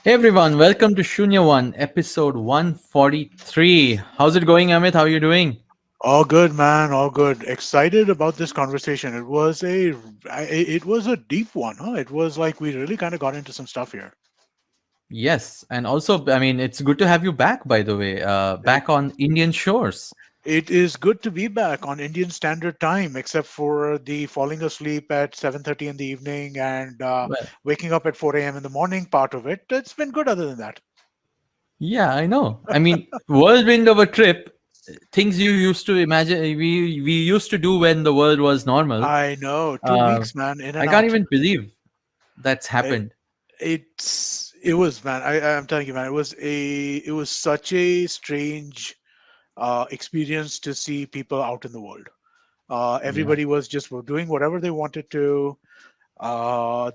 Hey everyone, welcome to Shunya One, episode 143. How's it going, Amit? How are you doing? All good, man. All good. Excited about this conversation. It was a deep one, huh? It was like we really kind of got into some stuff here. Yes, and also, it's good to have you back, by the way, It back on Indian shores. it is good to be back on Indian Standard Time, except for the falling asleep at 7:30 in the evening and Well, waking up at 4 a.m. in the morning. Part of it. It's been good. Other than that, yeah, I know. Whirlwind of a trip, things you used to imagine, we used to do when the world was normal. I know 2 weeks, Uh, man, in I and can't out. even believe that's happened. It was, man. I'm telling you, man. It was such a strange experience to see people out in the world. Yeah, Everybody was just doing whatever they wanted to.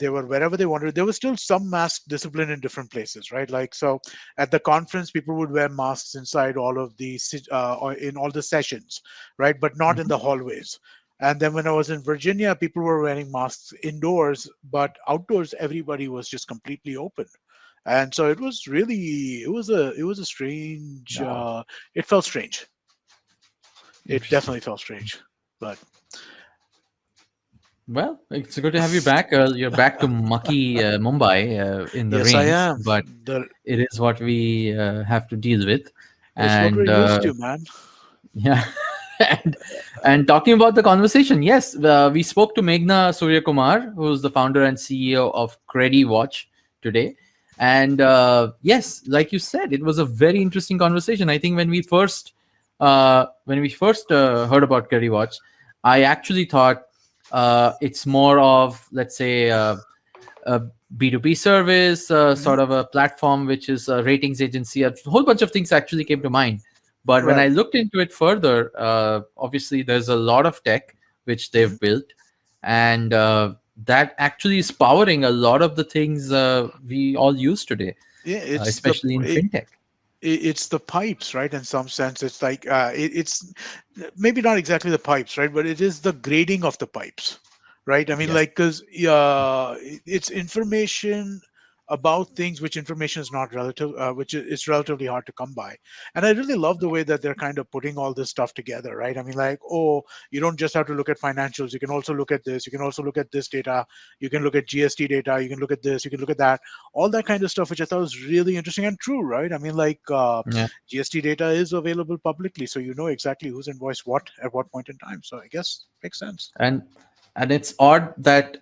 They were wherever they wanted. There was still some mask discipline in different places, right? Like so, at the conference, people would wear masks inside all of the or in all the sessions, right? But not in mhm. the hallways. And then when I was in Virginia, people were wearing masks indoors, but outdoors, everybody was just completely open. And so it was really, it was a strange. Wow, It felt strange. It interesting. definitely felt strange, but Well, it's good to have you back. You're back to mucky Mumbai in the yes, I rains, am. but it is what we have to deal with. It's what we're And used to, man. yeah, and and talking about the conversation, yes, we spoke to Meghna Suryakumar, who's the founder and CEO of Crediwatch today. And yes, like you said, it was a very interesting conversation. I think when we first heard about Crediwatch, I actually thought it's more of, let's say, a B2B service, Hmm. sort of a platform which is a ratings agency. A whole bunch of things actually came to mind. But when I Right. looked into it further, obviously there's a lot of tech which Hmm. they've built, and that actually is powering a lot of the things we all use today, Yeah, especially in fintech. it's the pipes, right? In some sense, it's like it's maybe not exactly the pipes, right? But it is the grading of the pipes, right? I mean, Yes. like because it's information about things which information is not relative, which is relatively hard to come by. And I really love the way that they're kind of putting all this stuff together, right? I mean, like, oh, you don't just have to look at financials; you can also look at this. You can also look at this data. You can look at GST data. You can look at this. You can look at that, all that kind of stuff, which I thought was really interesting and true, right? I mean, like Yeah. GST data is available publicly, so you know exactly who's invoiced what at what point in time. So I guess makes sense. And it's odd that,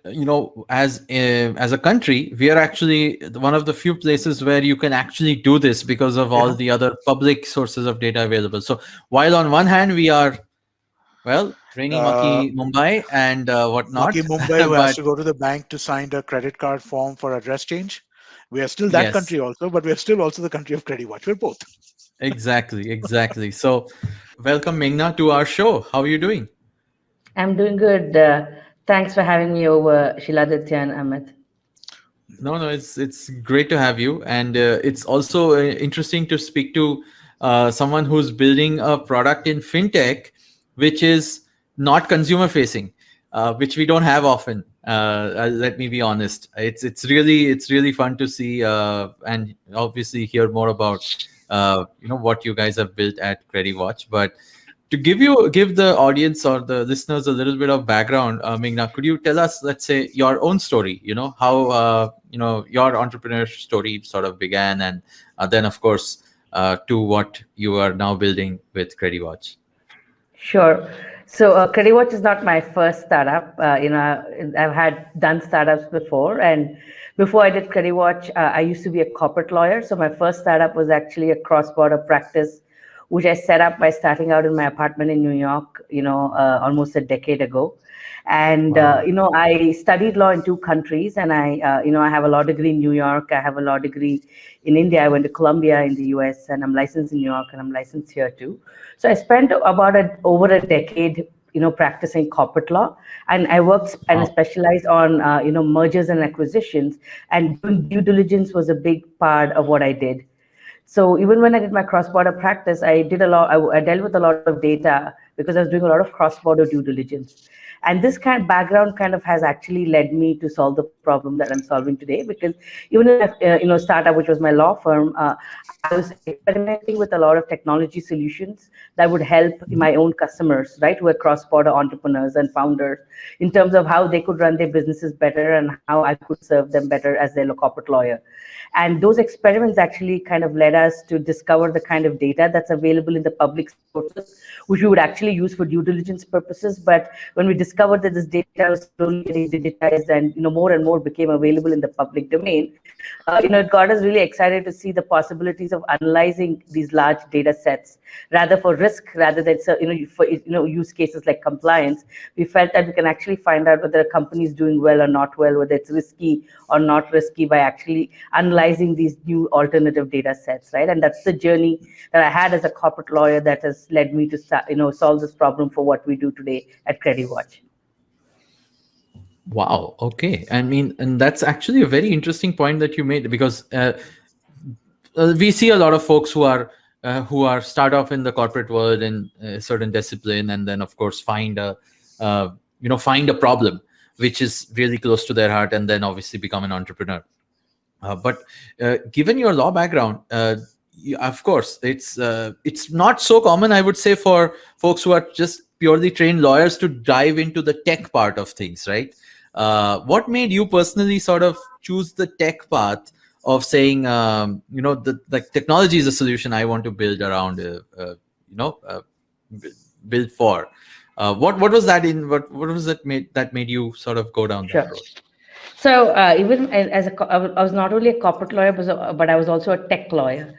as a country, we are actually one of the few places where you can actually do this because of all Yeah. the other public sources of data available. So while on one hand we are, well, rainy Uh, mucky Mumbai and Maki whatnot, Mumbai, who has but to go to the bank to sign a credit card form for address change. We are still that yes, country also, but we are still also the country of Credit Watch. We're both. exactly. So welcome, Meghna, to our show. How are you doing? I'm doing good. Thanks for having me over, Shiladitya and Amit. No, it's great to have you, and it's also interesting to speak to someone who's building a product in fintech, which is not consumer facing, which we don't have often. Let me be honest. It's really fun to see and obviously hear more about what you guys have built at Crediwatch. But to give the audience or the listeners a little bit of background, Meghna, could you tell us, let's say, your own story? How your entrepreneur story sort of began, and then, of course, to what you are now building with Crediwatch. Sure. So, Crediwatch is not my first startup. I've had done startups before, and before I did Crediwatch, I used to be a corporate lawyer. So, my first startup was actually a cross-border practice, which I set up by starting out in my apartment in New York. Almost a decade ago. And Wow. I studied law in two countries, and I have a law degree in New York. I have a law degree in India. I went to Columbia in the U.S., and I'm licensed in New York, and I'm licensed here too. So I spent about over a decade, practicing corporate law, and I worked and I Wow. specialized on, mergers and acquisitions, and doing due diligence was a big part of what I did. So even when I did my cross-border practice, I did a lot. I dealt with a lot of data because I was doing a lot of cross-border due diligence. And this kind of background kind of has actually led me to solve the problem that I'm solving today. Because even in my startup, which was my law firm, I was experimenting with a lot of technology solutions that would help my own customers, right, who are cross-border entrepreneurs and founders, in terms of how they could run their businesses better and how I could serve them better as their corporate lawyer. And those experiments actually kind of led us to discover the kind of data that's available in the public sources, which we would actually use for due diligence purposes. But when we discovered that this data was slowly getting digitized and more and more became available in the public domain, it got us really excited to see the possibilities of analyzing these large data sets, rather for risk, rather than for use cases like compliance. We felt that we can actually find out whether a company is doing well or not well, whether it's risky or not risky, by actually analyzing these new alternative data sets, right? And that's the journey that I had as a corporate lawyer that has led me to start, solve this problem for what we do today at Crediwatch. Wow. Okay. I mean, and that's actually a very interesting point that you made, because we see a lot of folks who are start off in the corporate world in a certain discipline, and then of course find a problem which is really close to their heart, and then obviously become an entrepreneur. But given your law background, of course, it's not so common, I would say, for folks who are just purely trained lawyers to dive into the tech part of things, right? What made you personally sort of choose the tech path of saying, the technology is a solution I want to build around, build for? What was that in? What was it that made you sort of go down that road? So even I was not only a corporate lawyer, but I was also a tech lawyer.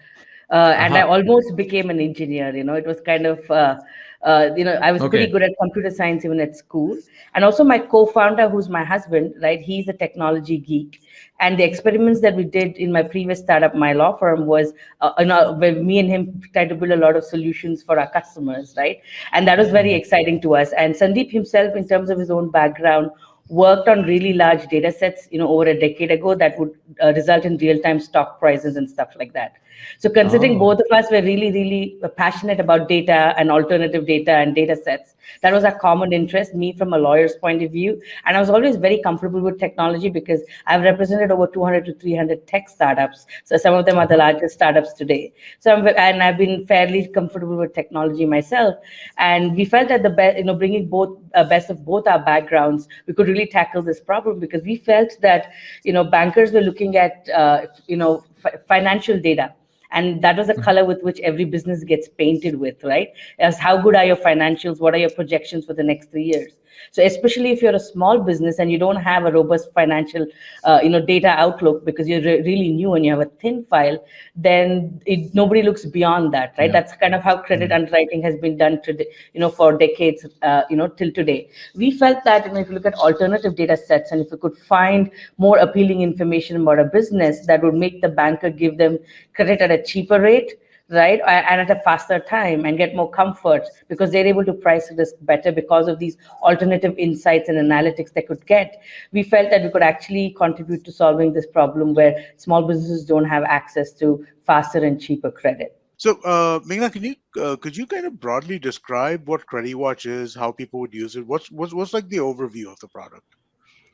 And I almost became an engineer. It was kind of, I was pretty good at computer science even at school. And also my co-founder, who's my husband, right? He's a technology geek. And the experiments that we did in my previous startup, my law firm, was, where me and him tried to build a lot of solutions for our customers, right? And that was very exciting to us. And Sandeep himself, in terms of his own background, worked on really large data sets, over a decade ago, that would result in real-time stock prices and stuff like that. So considering both of us were really, really passionate about data and alternative data and data sets, that was a common interest, me from a lawyer's point of view. And I was always very comfortable with technology because I've represented over 200 to 300 tech startups. So some of them are the largest startups today. So I've been fairly comfortable with technology myself. And we felt that bringing both best of both our backgrounds, we could really tackle this problem, because we felt that, bankers were looking at, financial data. And that was the color with which every business gets painted with, right? As how good are your financials? What are your projections for the next 3 years? So especially if you're a small business and you don't have a robust financial, data outlook, because you're really new and you have a thin file, then nobody looks beyond that, right? Yeah. That's kind of how credit underwriting has been done today, for decades, till today. We felt that, if you look at alternative data sets, and if you could find more appealing information about a business that would make the banker give them credit at a cheaper rate, right, and at a faster time, and get more comfort, because they're able to price risk better because of these alternative insights and analytics they could get. We felt that we could actually contribute to solving this problem, where small businesses don't have access to faster and cheaper credit. So, Meghna, could you kind of broadly describe what Crediwatch is, how people would use it? What's like the overview of the product?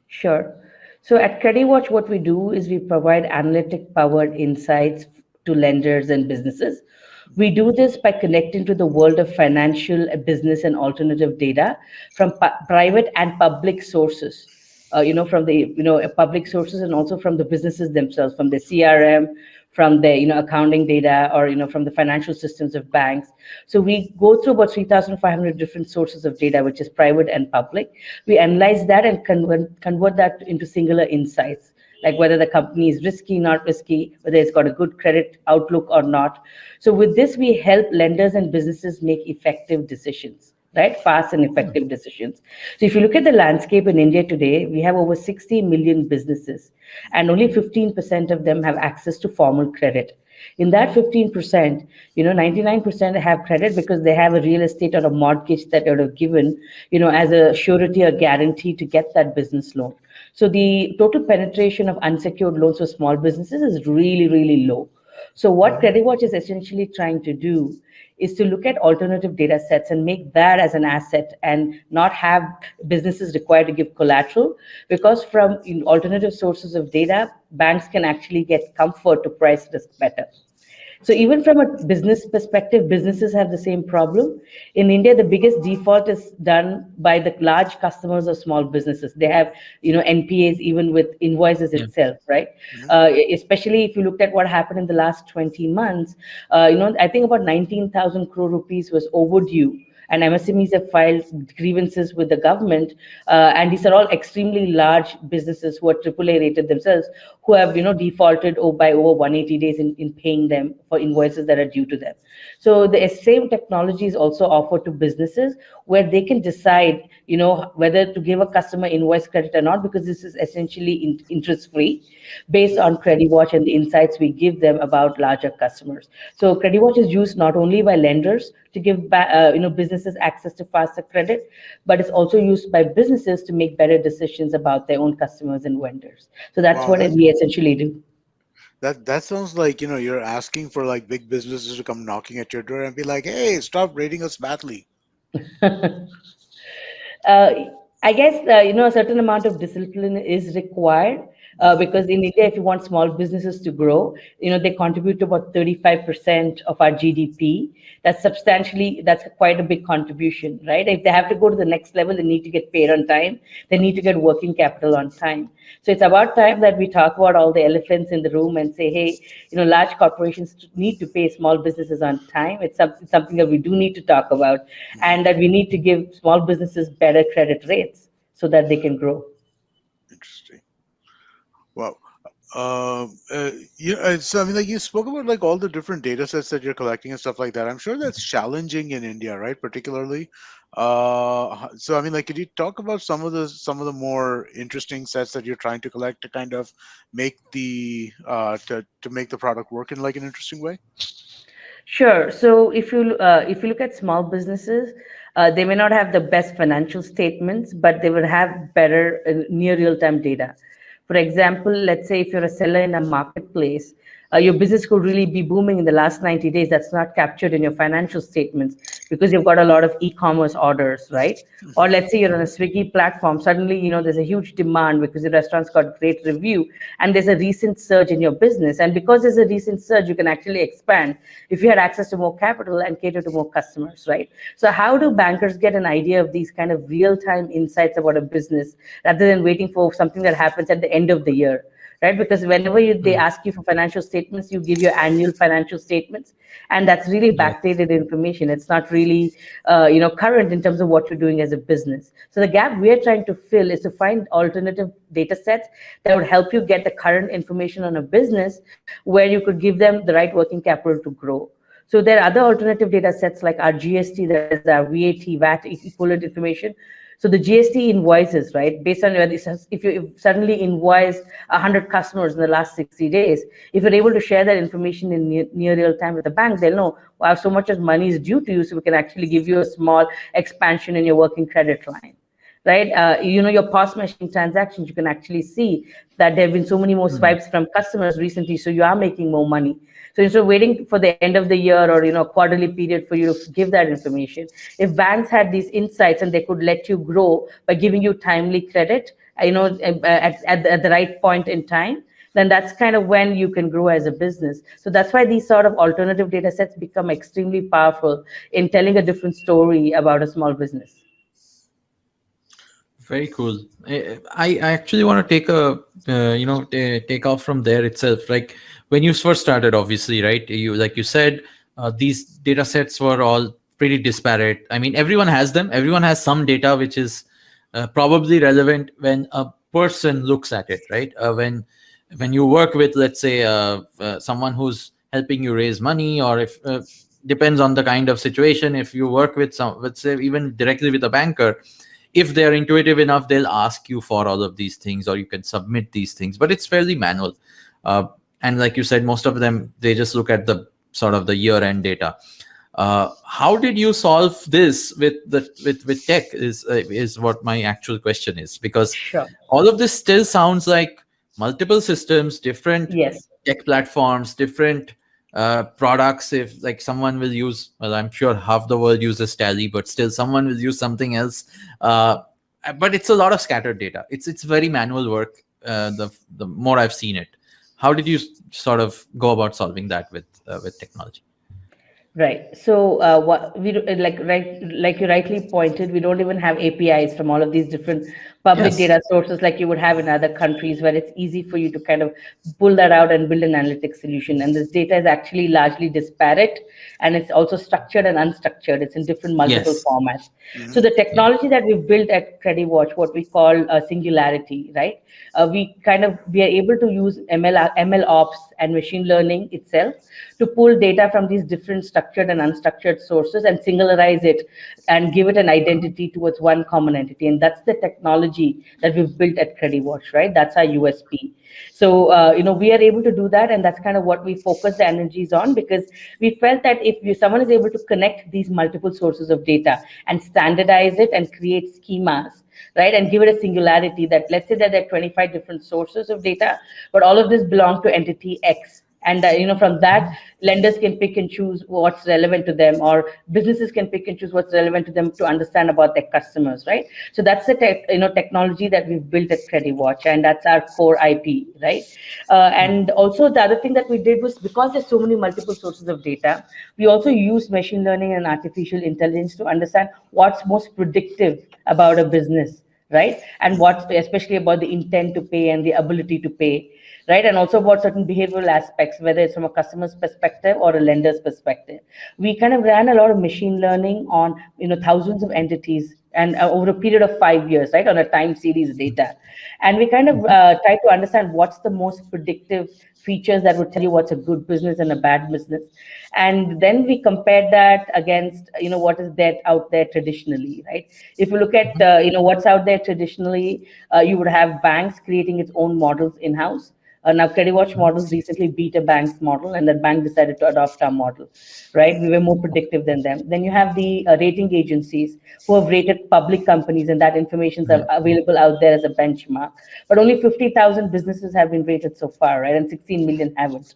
Sure. So at Crediwatch, what we do is we provide analytic-powered insights to lenders and businesses. We do this by connecting to the world of financial, business, and alternative data from private and public sources. From the public sources, and also from the businesses themselves, from the CRM, from the accounting data, or from the financial systems of banks. So we go through about 3,500 different sources of data, which is private and public. We analyze that and convert that into singular insights, like whether the company is risky, not risky, whether it's got a good credit outlook or not. So with this, we help lenders and businesses make effective decisions, right? Fast and effective decisions. So if you look at the landscape in India today, we have over 60 million businesses, and only 15% of them have access to formal credit. In that 15%, 99% have credit because they have a real estate or a mortgage that they have given, as a surety or guarantee to get that business loan. So the total penetration of unsecured loans for small businesses is really, really low. So what Mhm. Crediwatch is essentially trying to do is to look at alternative data sets and make that as an asset and not have businesses required to give collateral, because from alternative sources of data, banks can actually get comfort to price risk better. So even from a business perspective, businesses have the same problem. In India, the biggest default is done by the large customers of small businesses. They have, NPAs even with invoices Yeah. itself, right? Mhm. Especially if you looked at what happened in the last 20 months, I think about 19,000 crore rupees was overdue, and MSMEs have filed grievances with the government. And these are all extremely large businesses who are AAA rated themselves, who have defaulted by over 180 days in paying them for invoices that are due to them. So the same technology is also offered to businesses where they can decide, whether to give a customer invoice credit or not, because this is essentially interest free, based on Crediwatch and the insights we give them about larger customers. So Crediwatch is used not only by lenders to give businesses access to faster credit, but it's also used by businesses to make better decisions about their own customers and vendors. So that's Wow, what we essentially do. that sounds like, you're asking for like big businesses to come knocking at your door and be like, "Hey, stop rating us badly." uh, I guess a certain amount of discipline is required, Mhm. because in India, if you want small businesses to grow, they contribute to about 35% of our GDP. That's quite a big contribution, right? If they have to go to the next level, they need to get paid on time. They need to get working capital on time. So it's about time that we talk about all the elephants in the room and say, hey, large corporations need to pay small businesses on time. It's something that we do need to talk about, Mhm. and that we need to give small businesses better credit rates so that they can grow. Interesting. Wow. So I mean, like you spoke about like all the different data sets that you're collecting and stuff like that. I'm sure that's challenging in India, right? Particularly. So I mean, like, could you talk about some of the more interesting sets that you're trying to collect to kind of make to make the product work in like an interesting way? Sure. So if you look at small businesses, they may not have the best financial statements, but they will have better near real time data. For example, let's say if you're a seller in a marketplace, your business could really be booming in the last 90 days. That's not captured in your financial statements because you've got a lot of e-commerce orders, right? Or let's say you're on a Swiggy platform. Suddenly, there's a huge demand because the restaurant's got great review, and there's a recent surge in your business. And because there's a recent surge, you can actually expand if you had access to more capital and cater to more customers, right? So how do bankers get an idea of these kind of real-time insights about a business rather than waiting for something that happens at the end of the year? Right, because whenever they Mm. ask you for financial statements, you give your annual financial statements, and that's really Yes. backdated information. It's not really current in terms of what you're doing as a business. So the gap we're trying to fill is to find alternative data sets that would help you get the current information on a business, where you could give them the right working capital to grow. So there are other alternative data sets like our GST, that is our VAT equivalent information. So the GST invoices, right, based on whether if you suddenly invoice 100 customers in the last 60 days, if you're able to share that information in near real time with the bank, they'll know, wow, so much of money is due to you, so we can actually give you a small expansion in your working credit line, right? Your POS machine transactions, you can actually see that there have been so many more Mm. swipes from customers recently, so you are making more money. So instead of waiting for the end of the year or quarterly period for you to give that information, if banks had these insights and they could let you grow by giving you timely credit, at the right point in time, then that's kind of when you can grow as a business. So that's why these sort of alternative data sets become extremely powerful in telling a different story about a small business. Very cool. I actually want to take a take off from there itself. Like when you first started, obviously, right? You like you said, these data sets were all pretty disparate. I mean, everyone has them. Everyone has some data which is probably relevant when a person looks at it, right? When you work with, let's say, someone who's helping you raise money, or if depends on the kind of situation. If you work with some, let's say, even directly with a banker, if they're intuitive enough, they'll ask you for all of these things, or you can submit these things, but it's fairly manual. uh, and like you said, most of them, they just look at the sort of the year end data. How did you solve this with tech is what my actual question is, because Sure. all of this still sounds like multiple systems, different Yes. tech platforms, different products. If like someone will use, well, I'm sure half the world uses Tally, but still someone will use something else. But it's a lot of scattered data. It's very manual work. The more I've seen it, how did you sort of go about solving that with technology? Right. So, what we like you rightly pointed, we don't even have APIs from all of these different public Yes. data sources like you would have in other countries, where it's easy for you to kind of pull that out and build an analytics solution. And this data is actually largely disparate, and it's also structured and unstructured. It's in different multiple Yes. formats. So Mhm. the Yeah. technology that we've built at Crediwatch, what we call singularity, right? We are able to use ML ops and machine learning itself to pull data from these different structured and unstructured sources and singularize it and give it an identity towards one common entity. And that's the technology that we've built at Crediwatch, right? That's our USP. So, we are able to do that. And that's kind of what we focus the energies on, because we felt that if someone is able to connect these multiple sources of data and standardize it and create schemas, right, and give it a singularity, that let's say that there are 25 different sources of data, but all of this belong to entity X, and from that, lenders can pick and choose what's relevant to them, or businesses can pick and choose what's relevant to them to understand about their customers, right? So that's the technology that we've built at Crediwatch, and that's our core IP, right? And also the other thing that we did was, because there's so many multiple sources of data, we also use machine learning and artificial intelligence to understand what's most predictive about a business, right? And what's especially about the intent to pay and the ability to pay, right? And also about certain behavioral aspects, whether it's from a customer's perspective or a lender's perspective. We kind of ran a lot of machine learning on thousands of entities, and over a period of 5 years, right, on a time series data. And we kind of try to understand what's the most predictive features that would tell you what's a good business and a bad business. And then we compare that against what is there out there traditionally, right? If you look at what's out there traditionally, you would have banks creating its own models in house. Now, Crediwatch models recently beat a bank's model, and that bank decided to adopt our model, right? We were more predictive than them. Then you have the rating agencies who have rated public companies, and that information is Right. available out there as a benchmark. But only 50,000 businesses have been rated so far, right? And 16 million haven't.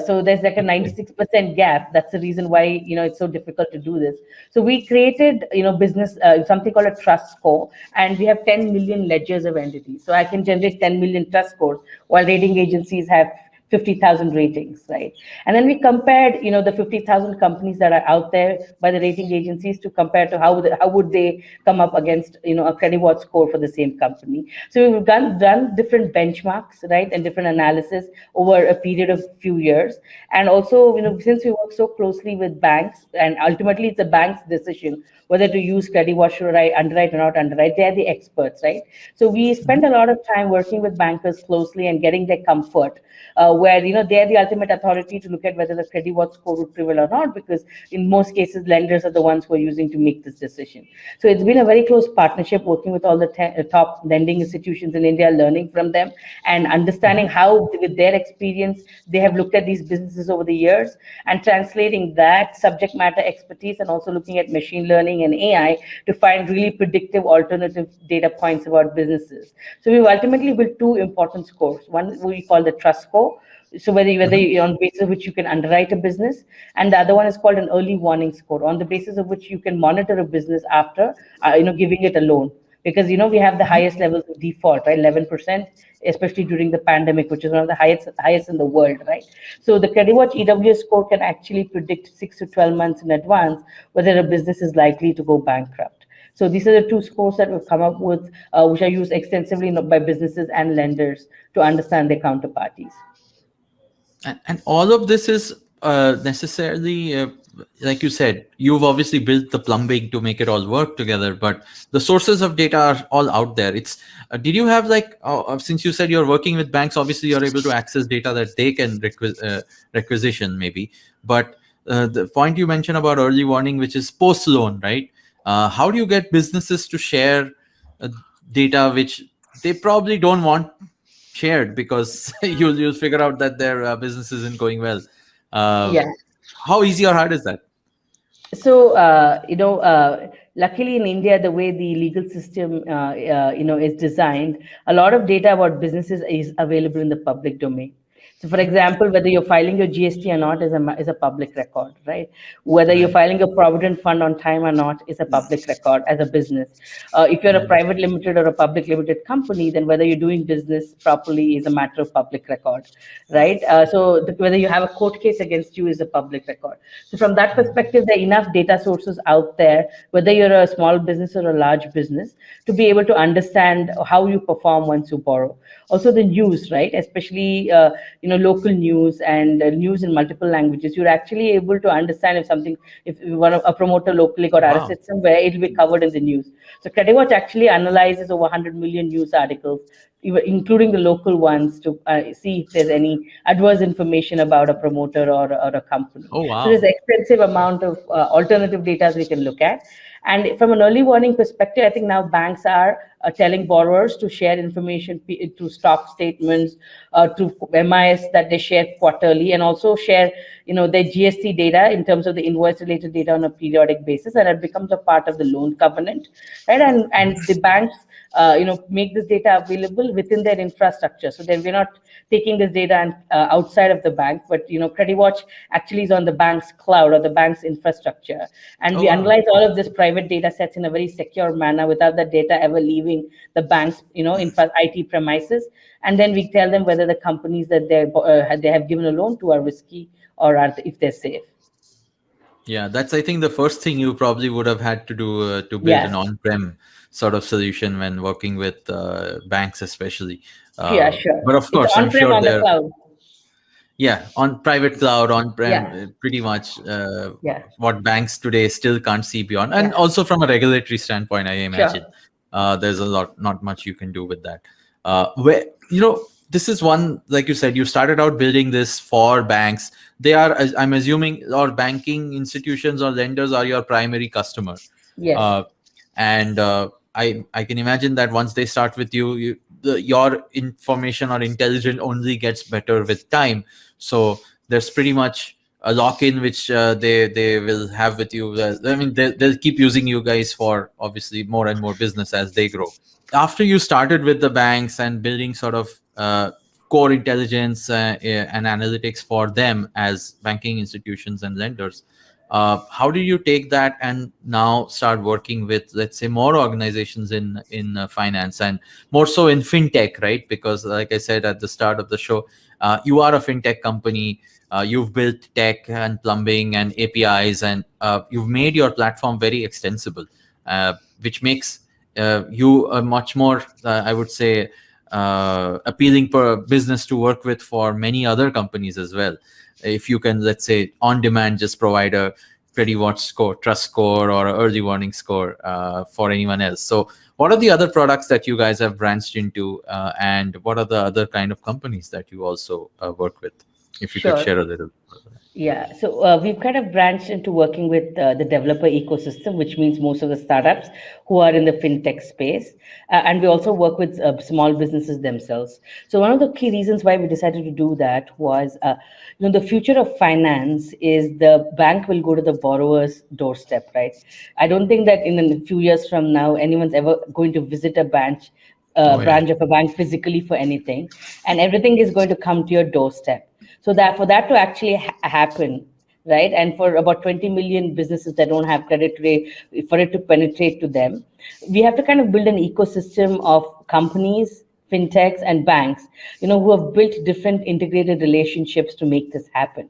So there's like a Okay. 96% gap. That's the reason why it's so difficult to do this. So we created business something called a trust score, and we have 10 million ledgers of entities. So I can generate 10 million trust scores, while rating agencies have 50,000 ratings, right? And then we compared, the 50,000 companies that are out there by the rating agencies, to compare to how would they come up against, a credit watch score for the same company. So we've done different benchmarks, right, and different analysis over a period of few years. And also, since we work so closely with banks, and ultimately it's a bank's decision whether to use credit watch or underwrite or not underwrite. They're the experts, right? So we spend a lot of time working with bankers closely and getting their comfort, where they're the ultimate authority to look at whether the credit watch score would prevail or not, because in most cases lenders are the ones who are using to make this decision. So it's been a very close partnership, working with all the top lending institutions in India, learning from them and understanding how, with their experience, they have looked at these businesses over the years, and translating that subject matter expertise, and also looking at machine learning and AI to find really predictive alternative data points about businesses. So we've ultimately built two important scores. One we call the trust score, so whether Mhm. on the basis of which you can underwrite a business, and the other one is called an early warning score, on the basis of which you can monitor a business after giving it a loan, because we have the highest levels of default, right? 11%, especially during the pandemic, which is one of the highest in the world, right? So the CreditWatch EWS score can actually predict 6 to 12 months in advance whether a business is likely to go bankrupt. So these are the two scores that we've come up with, which are used extensively by businesses and lenders to understand their counterparties. And all of this is necessarily, like you said, you've obviously built the plumbing to make it all work together, but the sources of data are all out there. It's did you have like, since you said you're working with banks, obviously you're able to access data that they can requisition maybe, but the point you mentioned about early warning, which is post loan, right? How do you get businesses to share uh, data which they probably don't want shared, because you'll figure out that their business isn't going well? Uh, Yeah. how easy or hard is that? So, luckily in India, the way the legal system, is designed, a lot of data about businesses is available in the public domain. So, for example, whether you're filing your GST or not is a public record, right? Whether you're Right. filing your provident fund on time or not is a public record as a business. If you're a Right. private limited or a public limited company, then whether you're doing business properly is a matter of public record, right? Whether you have a court case against you is a public record. So from that perspective, there are enough data sources out there, whether you're a small business or a large business, to be able to understand how you perform once you borrow. Also, the news, right? Especially local news and news in multiple languages. You're actually able to understand if a promoter locally got Wow. arrested somewhere, it'll be covered in the news. So Crediwatch actually analyzes over 100 million news articles, including the local ones, to see if there's any adverse information about a promoter or a company. Oh, So there's wow. extensive amount of alternative data we can look at. And from an early warning perspective, I think now banks are telling borrowers to share information to stock statements, to MIS that they share quarterly, and also share, their GST data in terms of the invoice-related data on a periodic basis, and it becomes a part of the loan covenant, right? And the banks, make this data available within their infrastructure. So then we're not taking this data outside of the bank, but Crediwatch actually is on the bank's cloud or the bank's infrastructure, and Oh, we wow. analyze all of this private data sets in a very secure manner without the data ever leaving the bank's IT premises, and then we tell them whether the companies that they have given a loan to are risky or if they're safe. Yeah, that's, I think, the first thing you probably would have had to do to build an Yeah, on-prem sort of solution when working with banks, especially. yeah, sure. But of It's course, I'm on-prem sure on the they're, cloud. yeah, on private cloud, on-prem, Yeah, pretty much yeah, what banks today still can't see beyond. And yeah, also from a regulatory standpoint, I imagine sure. there's not much you can do with that. Where, this is one, like you said, you started out building this for banks. They are, I'm assuming, or banking institutions or lenders are your primary customer. Yes. Uh, and I can imagine that once they start with your information or intelligence only gets better with time. So there's pretty much a lock-in which they will have with you. I mean, they'll keep using you guys for obviously more and more business as they grow. After you started with the banks and building sort of core intelligence and analytics for them as banking institutions and lenders, how do you take that and now start working with, let's say, more organizations in finance and more so in fintech, right? Because like I said at the start of the show, you are a fintech company. You've built tech and plumbing and APIs, and you've made your platform very extensible, which makes you a much more, I would say, appealing per business to work with for many other companies as well. If you can, let's say, on demand, just provide a Crediwatch score, trust score, or early warning score for anyone else. So what are the other products that you guys have branched into, and what are the other kind of companies that you also work with? If you could Sure. share a little. Yeah, so we've kind of branched into working with the developer ecosystem, which means most of the startups who are in the fintech space. And we also work with small businesses themselves. So one of the key reasons why we decided to do that was, the future of finance is the bank will go to the borrower's doorstep, right? I don't think that in a few years from now, anyone's ever going to visit a Oh yeah. branch of a bank physically for anything, and everything is going to come to your doorstep. So that for that to actually happen, right, and for about 20 million businesses that don't have credit today, for it to penetrate to them, we have to kind of build an ecosystem of companies, fintechs, and banks, who have built different integrated relationships to make this happen.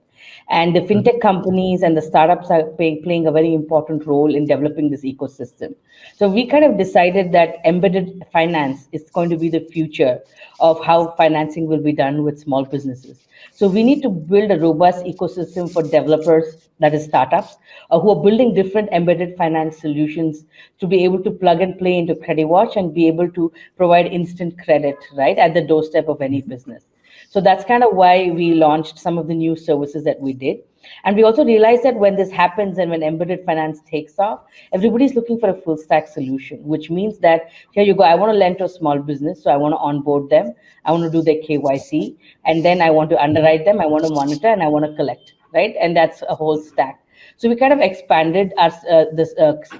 And the Mhm. fintech companies and the startups are playing a very important role in developing this ecosystem. So we kind of decided that embedded finance is going to be the future of how financing will be done with small businesses. So we need to build a robust ecosystem for developers, that is startups, who are building different embedded finance solutions to be able to plug and play into Crediwatch and be able to provide instant credit right at the doorstep of any business. So that's kind of why we launched some of the new services that we did. And we also realized that when this happens and when embedded finance takes off, everybody's looking for a full stack solution, which means that here you go, I want to lend to a small business, so I want to onboard them, I want to do their KYC, and then I want to underwrite them, I want to monitor, and I want to collect, right? And that's a whole stack. So we kind of expanded our this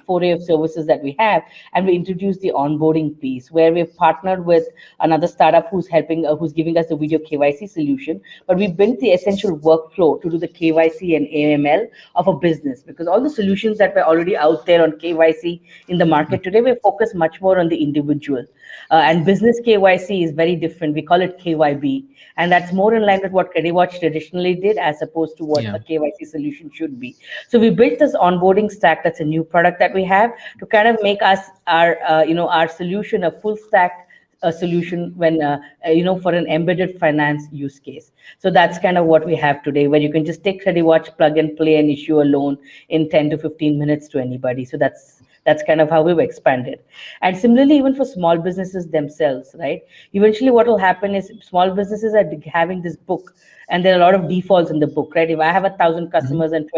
foray of services that we have, and we introduced the onboarding piece where we've partnered with another startup who's helping, who's giving us the video KYC solution. But we built the essential workflow to do the KYC and AML of a business, because all the solutions that were already out there on KYC in the market today, we focus much more on the individual. And business KYC is very different. We call it KYB, and that's more in line with what Crediwatch traditionally did, as opposed to what Yeah. a KYC solution should be. So we built this onboarding stack. That's a new product that we have to kind of make us our solution a full stack a solution when for an embedded finance use case. So that's kind of what we have today, where you can just take Crediwatch, plug and play, and issue a loan in 10 to 15 minutes to anybody. So that's kind of how we've expanded. And similarly, even for small businesses themselves, right? Eventually, what will happen is small businesses are having this book, and there are a lot of defaults in the book, right? If I have 1,000 Mhm. customers and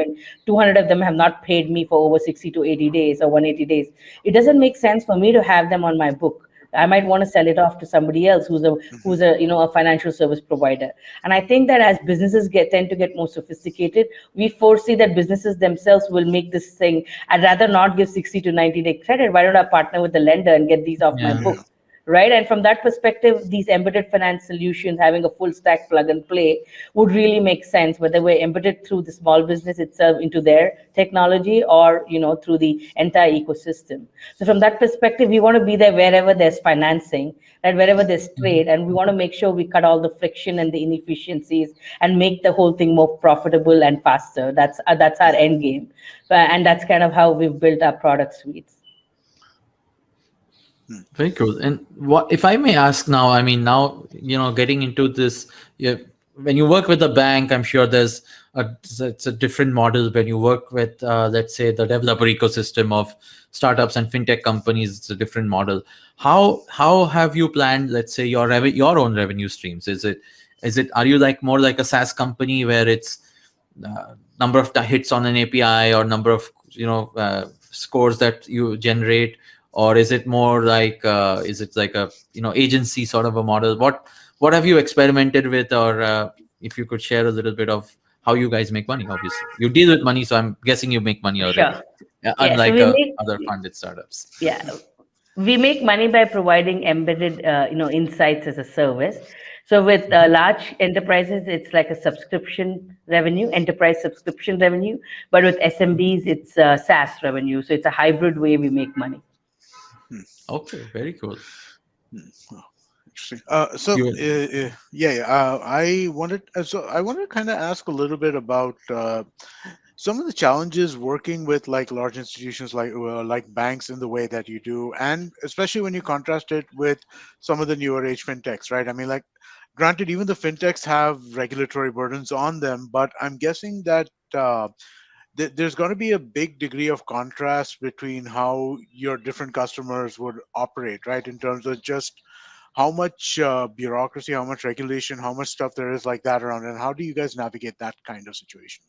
200 of them have not paid me for over 60 to 80 days or 180 days, it doesn't make sense for me to have them on my book. I might want to sell it off to somebody else Mhm. who's a financial service provider. And I think that as businesses tend to get more sophisticated, we foresee that businesses themselves will make this thing. I'd rather not give 60 to 90-day credit. Why don't I partner with the lender and get these off my Yeah. Yeah. book? Right. And from that perspective, these embedded finance solutions having a full stack plug and play would really make sense, whether we're embedded through the small business itself into their technology, or through the entire ecosystem. So from that perspective, we want to be there wherever there's financing and wherever there's Mhm. trade, and we want to make sure we cut all the friction and the inefficiencies and make the whole thing more profitable and faster. That's our end game. And that's kind of how we've built our product suites. Hmm. Very cool. And what, if I may ask now, I mean, now, getting into this, yeah, when you work with a bank, I'm sure it's a different model. When you work with, let's say, the developer ecosystem of startups and fintech companies, it's a different model. How have you planned, let's say, your own revenue streams? Are you like more like a SaaS company where it's number of hits on an API, or number of scores that you generate, or is it more like is it like a agency sort of a model? What have you experimented with, or if you could share a little bit of how you guys make money? Obviously, you deal with money, so I'm guessing you make money already, Sure. Yeah. So unlike we other make funded startups. yeah we make money by providing embedded insights as a service. So with Mhm. large enterprises, it's like a subscription revenue, enterprise subscription revenue. But with SMBs, it's SaaS revenue. So it's a hybrid way we make money. Hmm. Okay, very cool. Hmm. Oh, interesting. Yeah, yeah. I wanted to kind of ask a little bit about some of the challenges working with like large institutions like banks in the way that you do, and especially when you contrast it with some of the newer age fintechs, right? I mean, like, granted, even the fintechs have regulatory burdens on them, but I'm guessing that there's going to be a big degree of contrast between how your different customers would operate, right? In terms of just how much bureaucracy, how much regulation, how much stuff there is like that around, and how do you guys navigate that kind of situation?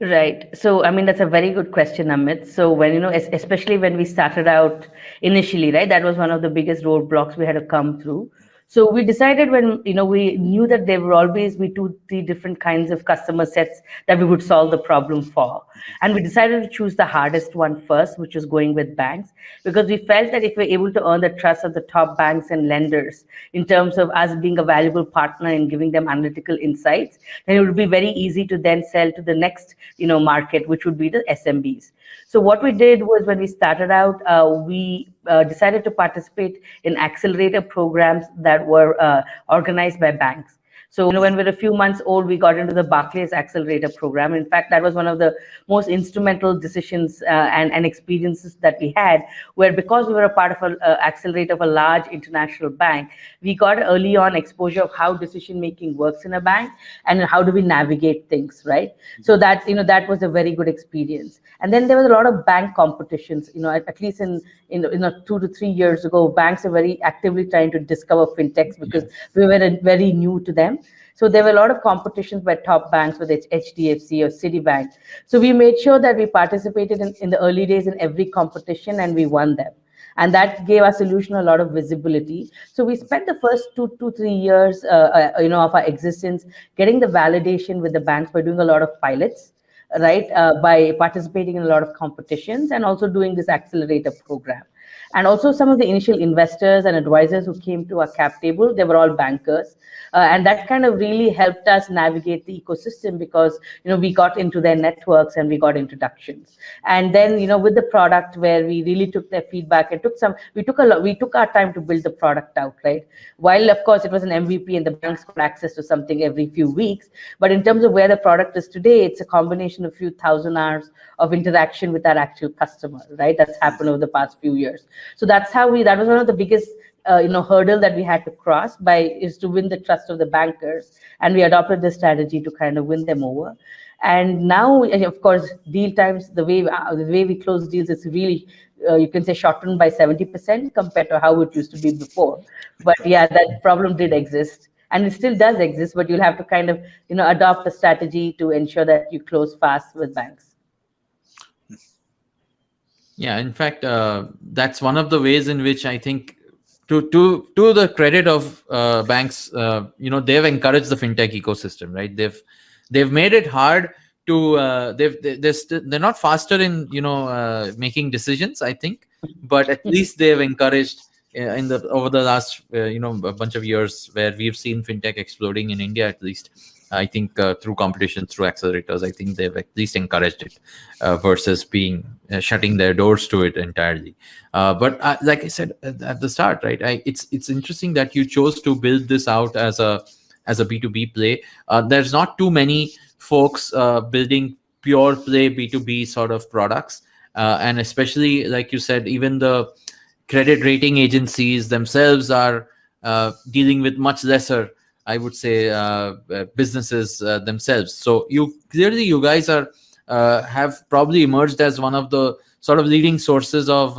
Right. So, I mean, that's a very good question, Amit. So, when, especially when we started out initially, right, that was one of the biggest roadblocks we had to come through. So, we decided when, we knew that there would always be two, three different kinds of customer sets that we would solve the problem for. And we decided to choose the hardest one first, which was going with banks, because we felt that if we're able to earn the trust of the top banks and lenders in terms of us being a valuable partner in giving them analytical insights, then it would be very easy to then sell to the next market, which would be the SMBs. So what we did was, when we started out, we decided to participate in accelerator programs that were organized by banks. So, when we were a few months old, we got into the Barclays Accelerator program. In fact, that was one of the most instrumental decisions and experiences that we had, where, because we were a part of an accelerator of a large international bank, we got early on exposure of how decision making works in a bank and how do we navigate things, right? So that was a very good experience. And then there was a lot of bank competitions. At least in 2 to 3 years ago, banks are very actively trying to discover fintechs, because Yes. we were very new to them. So there were a lot of competitions by top banks, whether it's HDFC or Citibank. So we made sure that we participated in the early days in every competition, and we won them. And that gave our solution a lot of visibility. So we spent the first 2 to 3 years, of our existence, getting the validation with the banks by doing a lot of pilots. right, by participating in a lot of competitions and also doing this accelerator program. And also some of the initial investors and advisors who came to our cap table, they were all bankers. And that kind of really helped us navigate the ecosystem because, we got into their networks and we got introductions. And then, with the product where we really took their feedback and we took our time to build the product out, right? While of course it was an MVP and the banks got access to something every few weeks, but in terms of where the product is today, it's a combination of a few thousand hours of interaction with our actual customer, right? That's happened over the past few years. So that was one of the biggest hurdle that we had to cross is to win the trust of the bankers, and we adopted this strategy to kind of win them over. And now, of course, deal times, the way we close deals is really, you can say, shortened by 70% compared to how it used to be before. But yeah, that problem did exist, and it still does exist. But you'll have to kind of adopt a strategy to ensure that you close fast with banks. Yeah, in fact, that's one of the ways in which I think, to the credit of banks, they've encouraged the fintech ecosystem, right? They've made it hard to they're not faster in making decisions, I think, but at least they've encouraged over the last a bunch of years where we've seen fintech exploding in India, at least. I think through competition, through accelerators, I think they've at least encouraged it versus being shutting their doors to it entirely. But like I said at the start, right? It's interesting that you chose to build this out as a B2B play. There's not too many folks building pure play B2B sort of products, and especially like you said, even the credit rating agencies themselves are dealing with much lesser, I would say, businesses themselves. So you guys have probably emerged as one of the sort of leading sources of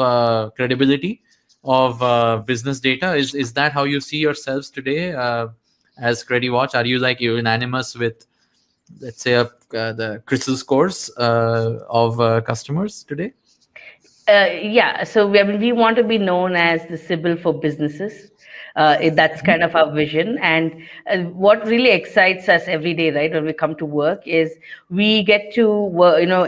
credibility of business data. Is that how you see yourselves today as Crediwatch? Are you like unanimous with, let's say, the crystal scores of customers today? Yeah, so we want to be known as the Sybil for businesses. That's kind of our vision. And what really excites us every day, right, when we come to work, is we get to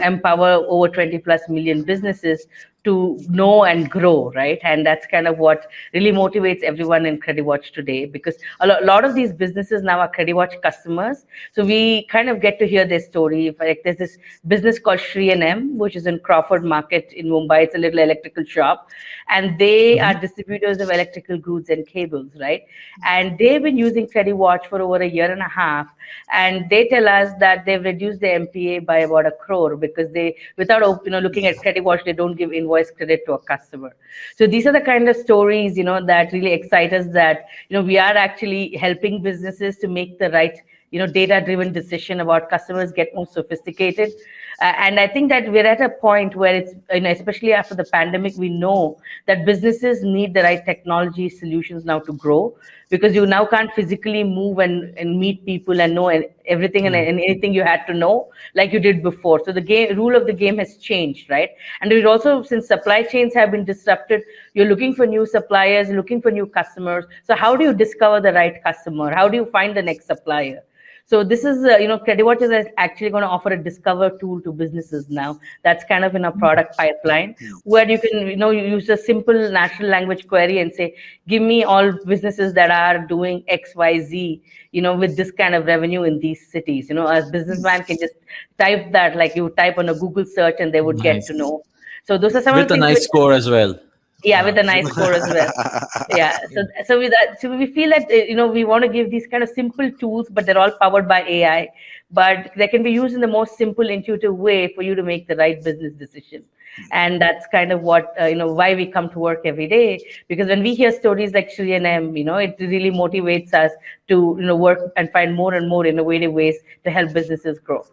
empower over 20 plus million businesses to know and grow, right? And that's kind of what really motivates everyone in Crediwatch today, because a lot of these businesses now are Crediwatch customers. So we kind of get to hear their story. Like there's this business called Shunya One, which is in Crawford Market in Mumbai. It's a little electrical shop, and they are distributors of electrical goods and cables, right? And they've been using Crediwatch for over a year and a half, and they tell us that they've reduced their MPA by about 1 crore because without looking at Crediwatch, they don't give invoice credit to a customer. So these are the kind of stories that really excite us, that we are actually helping businesses to make the right data driven decision about customers, get more sophisticated. And I think that we're at a point where it's, especially after the pandemic, we know that businesses need the right technology solutions now to grow, because you now can't physically move and meet people and know everything and anything you had to know like you did before. So the rule of the game has changed, right? And it also, since supply chains have been disrupted, you're looking for new suppliers, looking for new customers. So how do you discover the right customer? How do you find the next supplier? So this is, Crediwatch is actually going to offer a discover tool to businesses now. That's kind of in a product pipeline, where you can, you use a simple natural language query and say, give me all businesses that are doing X, Y, Z, with this kind of revenue in these cities. A businessman can just type that, like you type on a Google search, and they would get to know. So those are some of the With a things. nice score as well. Yeah, with a nice score as well. Yeah, so with that, so we feel that we want to give these kind of simple tools, but they're all powered by AI, but they can be used in the most simple, intuitive way for you to make the right business decision. And that's kind of what why we come to work every day, because when we hear stories like Shunya One, it really motivates us to work and find more and more innovative ways to help businesses grow.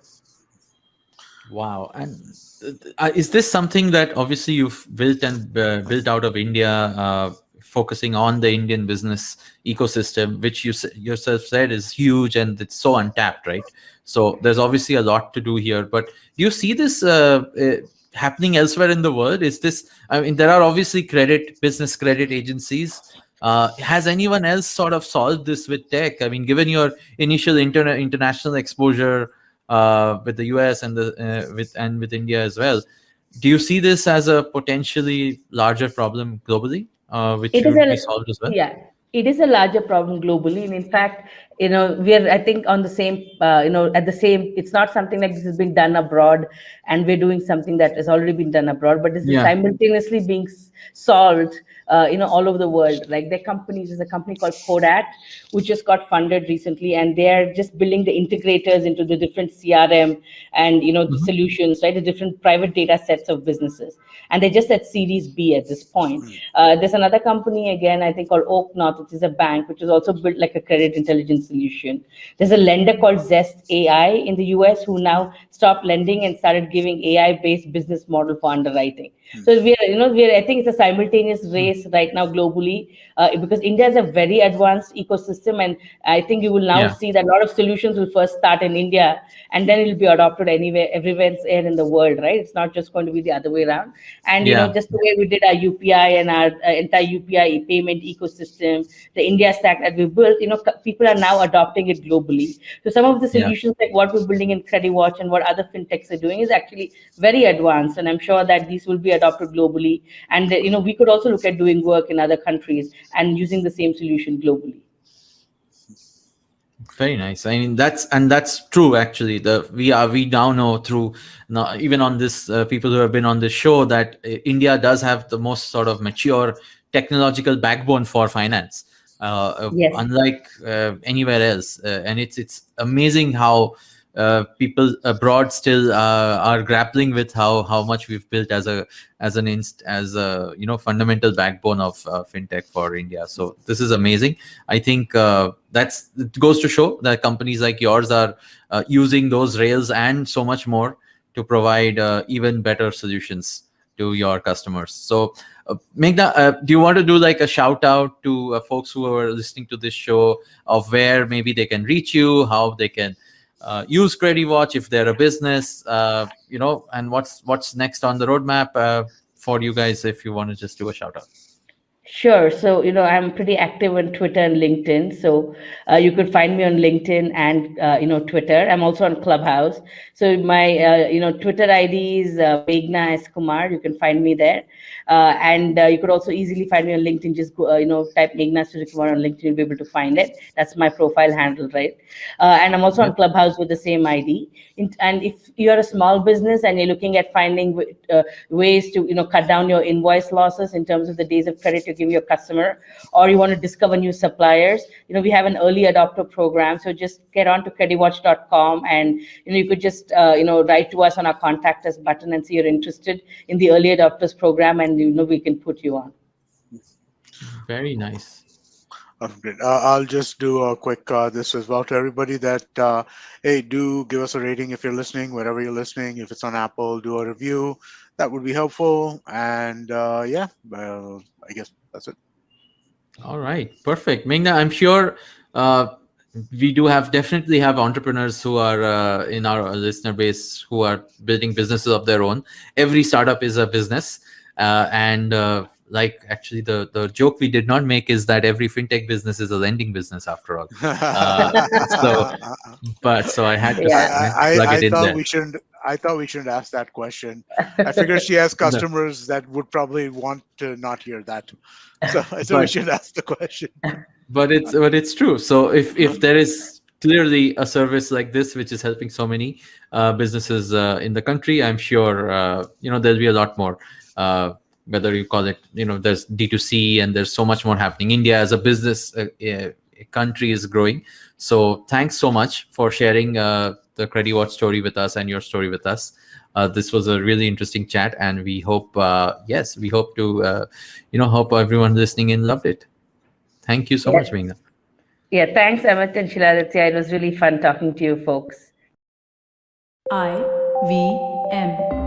Wow. And is this something that obviously you've built built out of India, focusing on the Indian business ecosystem, which you yourself said is huge and it's so untapped, right? So there's obviously a lot to do here. But do you see this happening elsewhere in the world? Is this, I mean, there are obviously business credit agencies. Has anyone else sort of solved this with tech? I mean, given your initial international exposure, with the US and with India as well. Do you see this as a potentially larger problem globally, which It is should be a solved as well? yeah, it is a larger problem globally, and in fact, we are, I think, on the same, at the same. It's not something like this has been done abroad, and we're doing something that has already been done abroad, but this is Yeah. simultaneously being solved, all over the world. Like their companies, there's a company called Kodak, which just got funded recently, and they are just building the integrators into the different CRM and the Hmm. solutions, right? The different private data sets of businesses, and they're just at Series B at this point. Mm. There's another company again, I think, called Oak North, which is a bank, which is also built like a credit intelligence solution. There's a lender called Zest AI in the US who now stopped lending and started giving AI-based business model for underwriting. Mm. So I think it's a simultaneous race right now globally, because India is a very advanced ecosystem, and I think you will now Yeah. see that a lot of solutions will first start in India, and then it'll be adopted anywhere, everywhere else in the world, right? It's not just going to be the other way around. And Yeah. just the way we did our UPI and our entire UPI payment ecosystem, the India stack that we built, people are now adopting it globally. So some of the Yeah. solutions like what we're building in Crediwatch and what other fintechs are doing is actually very advanced, and I'm sure that these will be adopted globally. And we could also look at doing work in other countries and using the same solution globally. Very nice. I mean, that's true. Actually, we now know through now, even on this people who have been on this show, that India does have the most sort of mature technological backbone for finance, Yes. unlike anywhere else. And it's amazing how people abroad still are grappling with how much we've built as a fundamental backbone of fintech for India. So this is amazing. I think it goes to show that companies like yours are using those rails and so much more to provide even better solutions to your customers. So, Meghna, do you want to do like a shout out to folks who are listening to this show of where maybe they can reach you, how they can use Crediwatch if they're a business, and what's next on the roadmap for you guys if you want to just do a shout out? Sure. So, I'm pretty active on Twitter and LinkedIn. So, you could find me on LinkedIn and, Twitter. I'm also on Clubhouse. So, my, Twitter ID is Meghna S. Kumar. You can find me there. And you could also easily find me on LinkedIn. Just go, type Meghna Suryakumar on LinkedIn. You'll be able to find it. That's my profile handle, right? And I'm also Yeah. on Clubhouse with the same ID. And if you're a small business and you're looking at finding ways to cut down your invoice losses in terms of the days of credit you give your customer, or you want to discover new suppliers, we have an early adopter program. So just get on to crediwatch.com, and you could just write to us on our contact us button and say you're interested in the early adopters program, and we can put you on. Very nice. Great. I'll just do a quick this as well to everybody that hey, do give us a rating if you're listening, wherever you're listening. If it's on Apple, do a review. That would be helpful. And yeah, well, I guess that's it. All right, perfect. Meghna, I'm sure we do definitely have entrepreneurs who are in our listener base who are building businesses of their own. Every startup is a business. And like actually the joke we did not make is that every fintech business is a lending business after all. So, so I had to, Yeah. I had to plug it I in thought there. we shouldn't. I thought we shouldn't ask that question. I figured she has No, customers that would probably want to not hear that, so I said we but should ask the question. but it's true. So if there is clearly a service like this which is helping so many businesses in the country, I'm sure there'll be a lot more. Whether you call it, there's D2C and there's so much more happening. India as a business country is growing. So thanks so much for sharing the Crediwatch story with us and your story with us. This was a really interesting chat, and we hope, we hope to, hope everyone listening in loved it. Thank you so Yeah. much, Meghna. Yeah. Thanks, Amit and Shiladitya. It was really fun talking to you folks. IVM.